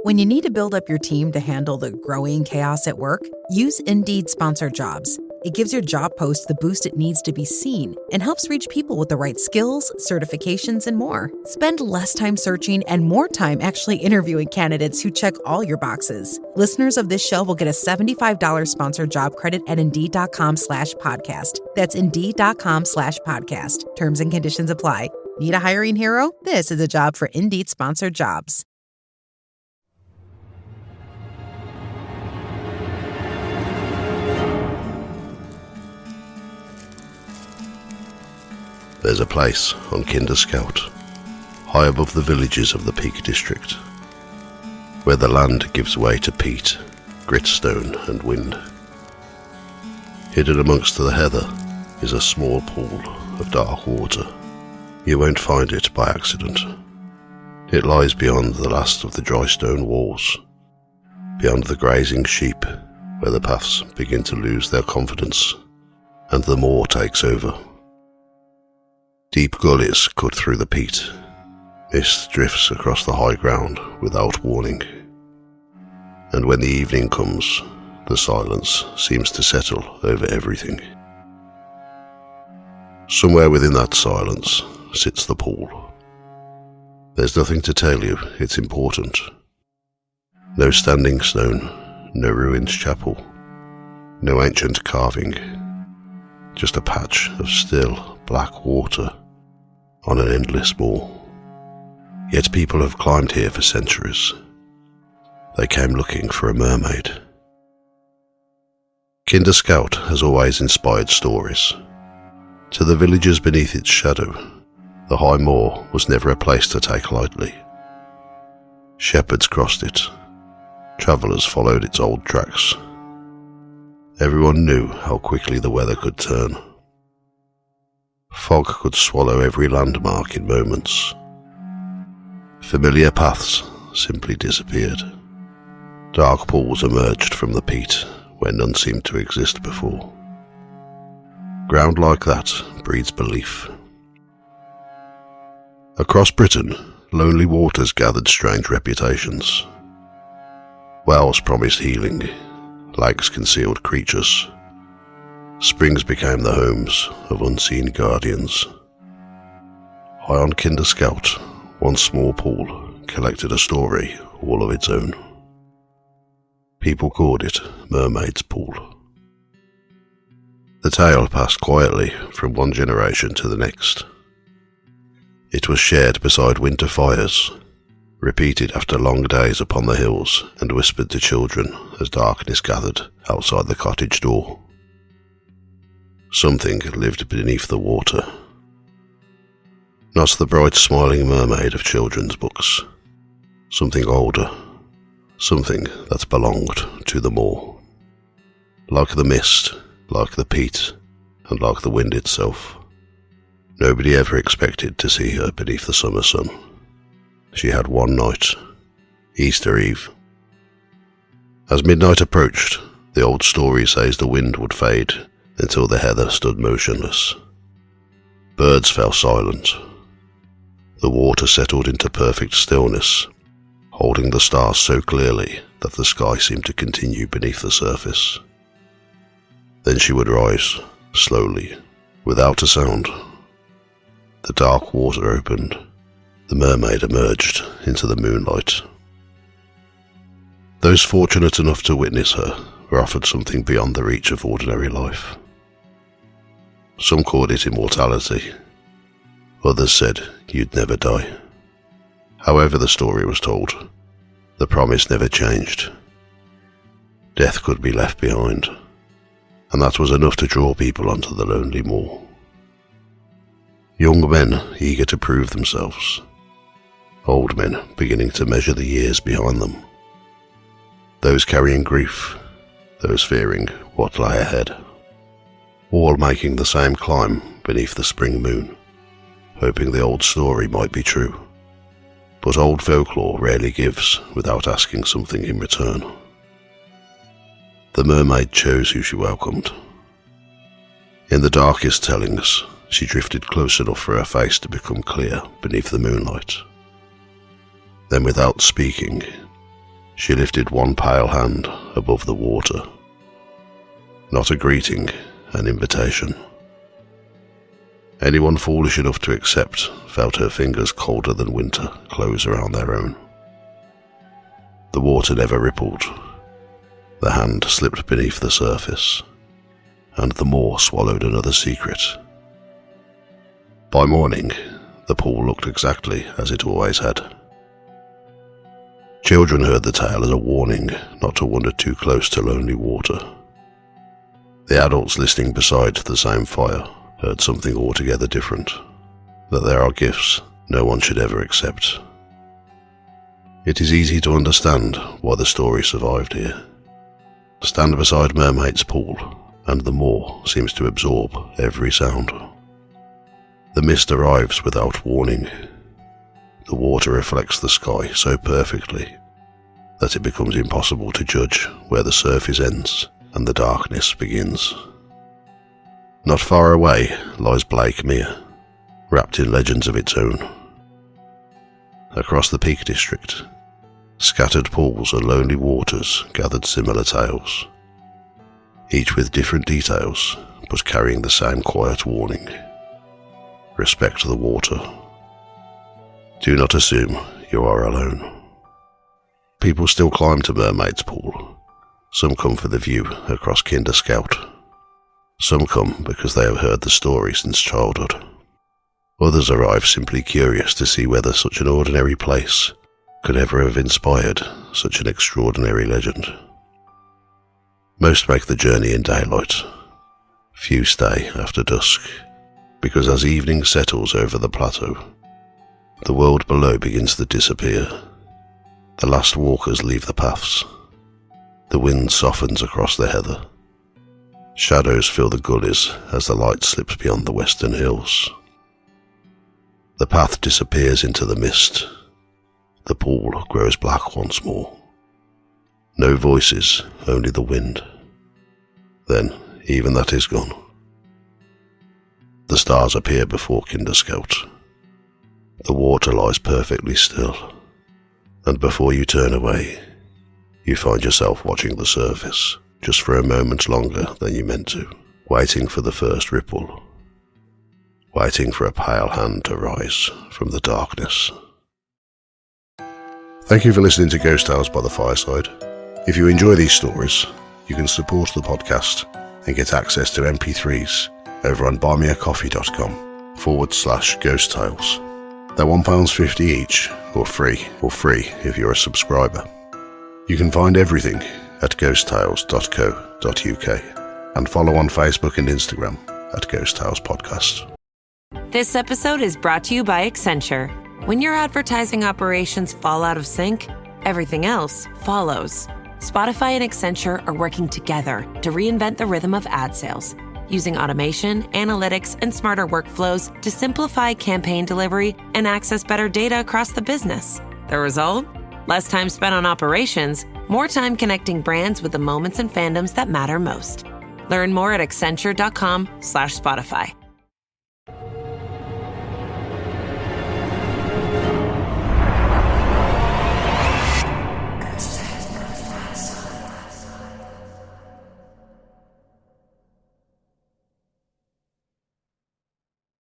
When you need to build up your team to handle the growing chaos at work, use Indeed Sponsored Jobs. It gives your job post the boost it needs to be seen and helps reach people with the right skills, certifications, and more. Spend less time searching and more time actually interviewing candidates who check all your boxes. Listeners of this show will get a $75 sponsored job credit at Indeed.com/podcast. That's Indeed.com/podcast. Terms and conditions apply. Need a hiring hero? This is a job for Indeed Sponsored Jobs. There's a place on Kinder Scout, high above the villages of the Peak District, where the land gives way to peat, gritstone and wind. Hidden amongst the heather is a small pool of dark water. You won't find it by accident. It lies beyond the last of the dry stone walls, beyond the grazing sheep, where the paths begin to lose their confidence and the moor takes over. Deep gullies cut through the peat. Mist drifts across the high ground without warning. And when the evening comes, the silence seems to settle over everything. Somewhere within that silence sits the pool. There's nothing to tell you it's important. No standing stone, no ruined chapel, no ancient carving. Just a patch of still, black water on an endless moor. Yet people have climbed here for centuries. They came looking for a mermaid. Kinder Scout has always inspired stories. To the villagers beneath its shadow, the high moor was never a place to take lightly. Shepherds crossed it. Travellers followed its old tracks. Everyone knew how quickly the weather could turn. Fog could swallow every landmark in moments. Familiar paths simply disappeared. Dark pools emerged from the peat where none seemed to exist before. Ground like that breeds belief. Across Britain, lonely waters gathered strange reputations. Wells promised healing, lakes concealed creatures. Springs became the homes of unseen guardians. High on Kinder Scout, one small pool collected a story all of its own. People called it Mermaid's Pool. The tale passed quietly from one generation to the next. It was shared beside winter fires, repeated after long days upon the hills, and whispered to children as darkness gathered outside the cottage door. Something lived beneath the water. Not the bright smiling mermaid of children's books. Something older. Something that belonged to the moor. Like the mist, like the peat, and like the wind itself. Nobody ever expected to see her beneath the summer sun. She had one night, Easter Eve. As midnight approached, the old story says the wind would fade until the heather stood motionless. Birds fell silent. The water settled into perfect stillness, holding the stars so clearly that the sky seemed to continue beneath the surface. Then she would rise, slowly, without a sound. The dark water opened. The mermaid emerged into the moonlight. Those fortunate enough to witness her were offered something beyond the reach of ordinary life. Some called it immortality. Others said you'd never die. However the story was told, the promise never changed. Death could be left behind, and that was enough to draw people onto the lonely moor. Young men eager to prove themselves. Old men beginning to measure the years behind them. Those carrying grief, those fearing what lay ahead. All making the same climb beneath the spring moon, hoping the old story might be true. But old folklore rarely gives without asking something in return. The mermaid chose who she welcomed. In the darkest tellings, she drifted close enough for her face to become clear beneath the moonlight. Then, without speaking, She lifted one pale hand above the water. Not a greeting, an invitation. Anyone foolish enough to accept felt her fingers colder than winter close around their own. The water never rippled. The hand slipped beneath the surface, and the moor swallowed another secret. By morning, the pool looked exactly as it always had. Children heard the tale as a warning not to wander too close to lonely water. The adults listening beside the same fire heard something altogether different, that there are gifts no one should ever accept. It is easy to understand why the story survived here. Stand beside Mermaid's pool, and the moor seems to absorb every sound. The mist arrives without warning. The water reflects the sky so perfectly that it becomes impossible to judge where the surface ends and the darkness begins. Not far away lies Blakemere, wrapped in legends of its own. Across the Peak District, scattered pools and lonely waters gathered similar tales, each with different details but carrying the same quiet warning. Respect the water. Do not assume you are alone. People still climb to Mermaid's pool. Some come for the view across Kinder Scout. Some come because they have heard the story since childhood. Others arrive simply curious to see whether such an ordinary place could ever have inspired such an extraordinary legend. Most make the journey in daylight. Few stay after dusk, because as evening settles over the plateau, the world below begins to disappear. The last walkers leave the paths. The wind softens across the heather. Shadows fill the gullies as the light slips beyond the western hills. The path disappears into the mist. The pool grows black once more. No voices, only the wind. Then, even that is gone. The stars appear before Kinder Scout. The water lies perfectly still, and before you turn away, you find yourself watching the surface, just for a moment longer than you meant to, waiting for the first ripple, waiting for a pale hand to rise from the darkness. Thank you for listening to Ghost Tales by the Fireside. If you enjoy these stories, you can support the podcast and get access to MP3s over on buymeacoffee.com/Ghost Tales. They're £1.50 each, or free if you're a subscriber. You can find everything at ghosttales.co.uk and follow on Facebook and Instagram at Ghost Tales Podcast. This episode is brought to you by Accenture. When your advertising operations fall out of sync, everything else follows. Spotify and Accenture are working together to reinvent the rhythm of ad sales, using automation, analytics, and smarter workflows to simplify campaign delivery and access better data across the business. The result? Less time spent on operations, more time connecting brands with the moments and fandoms that matter most. Learn more at accenture.com/Spotify.